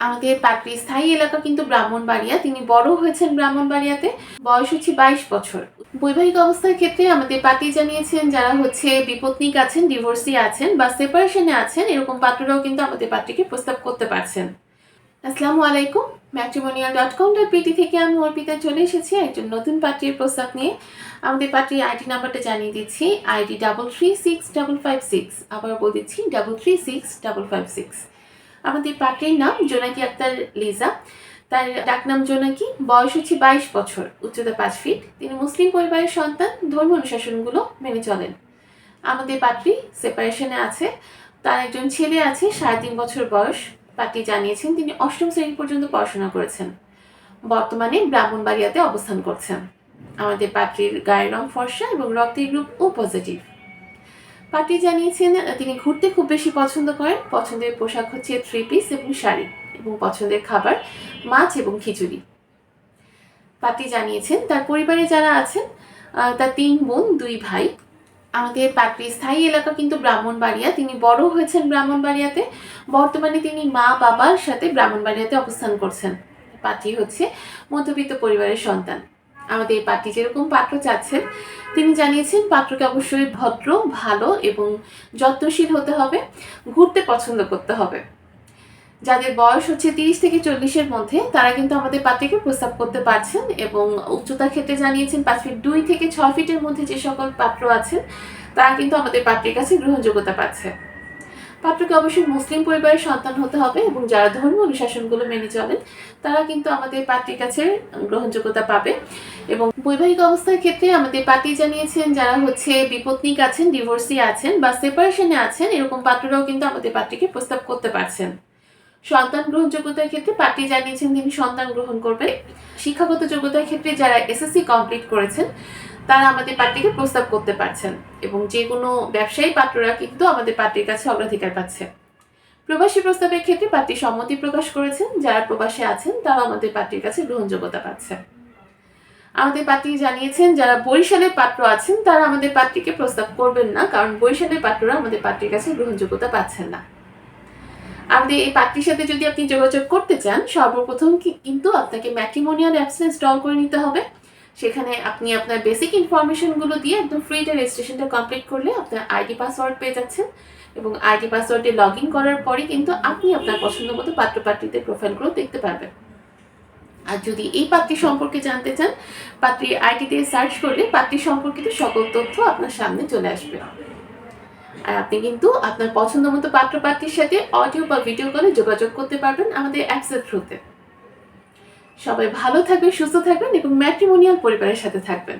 আমাদের পাত্রীর স্থায়ী এলাকা কিন্তু ব্রাহ্মণবাড়িয়া। তিনি বড় হয়েছেন ব্রাহ্মণবাড়িয়াতে। বয়স হচ্ছে 22 বছর। বৈবাহিক অবস্থার ক্ষেত্রে আমাদের পাত্রী জানিয়েছেন যারা হচ্ছে বিপত্নিক আছেন, ডিভোর্সি আছেন বা সেপারেশনে আছেন, এরকম পাত্ররাও কিন্তু আমাদের পাত্রীকে প্রস্তাব করতে পারছেন। আসসালামু আলাইকুম। matrimonial.com.pt থেকে আমি অর্পিতা চলে এসেছি একজন নতুন পাত্রীর প্রস্তাব নিয়ে। আমাদের পাত্রীর আইডি নাম্বারটা জানিয়ে দিচ্ছি, আইডি 336556। আবার বলে দিচ্ছি 336556। আমাদের পাত্রীর নাম জোনাকি আক্তার লিজা। তার ডাকনাম জোনাকি। বয়স হচ্ছে 22 বছর, উচ্চতা 5 ফিট। তিনি মুসলিম পরিবারের সন্তান, ধর্ম অনুশাসনগুলো মেনে চলেন। আমাদের পাত্রী সেপারেশনে আছে। তার একজন ছেলে আছে, 3.5 বছর বয়স। পাত্রী জানিয়েছেন তিনি 8ম শ্রেণী পর্যন্ত পড়াশোনা করেছেন। বর্তমানে ব্রাহ্মণবাড়িয়াতে অবস্থান করছেন। আমাদের পাত্রীর গায়ের রং ফর্সা এবং রক্তের গ্রুপ ও পজিটিভ। পাত্রী জানিয়েছেন তিনি ঘুরতে খুব বেশি পছন্দ করেন। পছন্দের পোশাক হচ্ছে 3 পিস এবং শাড়ি, এবং পছন্দের খাবার মাছ এবং খিচুড়ি। পাত্রী জানিয়েছেন তার পরিবারে যারা আছেন তার 3 বোন 2 ভাই। আমাদের পাত্রীর স্থায়ী এলাকা কিন্তু ব্রাহ্মণবাড়িয়া। তিনি বড় হয়েছেন ব্রাহ্মণবাড়িয়াতে। বর্তমানে তিনি মা বাবার সাথে ব্রাহ্মণবাড়িয়াতে অবস্থান করছেন। পাত্রী হচ্ছে মধ্যবিত্ত পরিবারের সন্তান। আমাদের পাত্রী যেরকম পাত্র চাচ্ছেন, তিনি জানিয়েছেন পাত্রকে অবশ্যই ভদ্র, ভালো এবং যত্নশীল হতে হবে। ঘুরতে পছন্দ করতে হবে। যাদের বয়স হচ্ছে 30 থেকে 40-এর মধ্যে, তারা কিন্তু আমাদের পাত্রীকে প্রস্তাব করতে পারছেন। এবং উচ্চতার ক্ষেত্রে জানিয়েছেন 5 ফিট 2 থেকে 6 ফিটের মধ্যে যে সকল পাত্র আছেন, তারা কিন্তু আমাদের পাত্রীর কাছে গ্রহণযোগ্যতা পাচ্ছে। পাত্রকে অবশ্যই মুসলিম পরিবারের সন্তান হতে হবে, এবং যারা ধর্ম অনুশাসনগুলো মেনে চলেন, তারা কিন্তু আমাদের পাত্রীর কাছে গ্রহণযোগ্যতা পাবে। এবং বৈবাহিক অবস্থার ক্ষেত্রে আমাদের পাত্রী জানিয়েছেন যারা হচ্ছে বিপত্নিক আছেন, ডিভোর্সি আছেন বা সেপারেশনে আছেন, এরকম পাত্ররাও কিন্তু আমাদের পাত্রীকে প্রস্তাব করতে পারছেন। সন্তান গ্রহণযোগ্যতার ক্ষেত্রে পাত্রী জানিয়েছেন তিনি সন্তান গ্রহণ করবে। শিক্ষাগত যোগ্যতার ক্ষেত্রে যারা এসএসসি কমপ্লিট করেছেন, তারা আমাদের পাত্রীকে প্রস্তাব করতে পারছেন। এবং যে কোনো ব্যবসায়ী পাত্ররা কিন্তু আমাদের পাত্রীর কাছে অগ্রাধিকার পাচ্ছে। প্রবাসী প্রস্তাবের ক্ষেত্রে পাত্রী সম্মতি প্রকাশ করেছেন। যারা প্রবাসে আছেন তারা আমাদের পাত্রীর কাছে গ্রহণযোগ্যতা পাচ্ছে। আমাদের পাত্রী জানিয়েছেন যারা বরিশালের পাত্র আছেন, তারা আমাদের পাত্রীকে প্রস্তাব করবেন না, কারণ বরিশালের পাত্ররা আমাদের পাত্রীর কাছে গ্রহণযোগ্যতা পাচ্ছেন না। আমাদের এই পাত্রীর সাথে যদি আপনি যোগাযোগ করতে চান, সর্বপ্রথম কিন্তু আপনাকে ম্যাট্রিমোনিয়াল অ্যাপসটা ইনস্টল করে নিতে হবে। সেখানে আপনি আপনার বেসিক ইনফরমেশনগুলো দিয়ে একদম ফ্রিতে রেজিস্ট্রেশনটা কমপ্লিট করলে আপনার আইডি পাসওয়ার্ড পেয়ে যাচ্ছেন। এবং আইডি পাসওয়ার্ডে লগ ইন করার পরে কিন্তু আপনি আপনার পছন্দ মতো পাত্রীদের প্রোফাইলগুলো দেখতে পারবেন। আর যদি এই পাত্রী সম্পর্কে জানতে চান, পাত্রীর আইডিতে সার্চ করলে পাত্রী সম্পর্কিত সকল তথ্য আপনার সামনে চলে আসবে। আর আপনি কিন্তু আপনার পছন্দ মতো পাত্রীর সাথে অডিও বা ভিডিও কলে যোগাযোগ করতে পারবেন আমাদের অ্যাপসের থ্রুতে। সবাই ভালো থাকবেন, সুস্থ থাকবেন এবং ম্যাট্রিমোনিয়াল পরিবারের সাথে থাকবেন।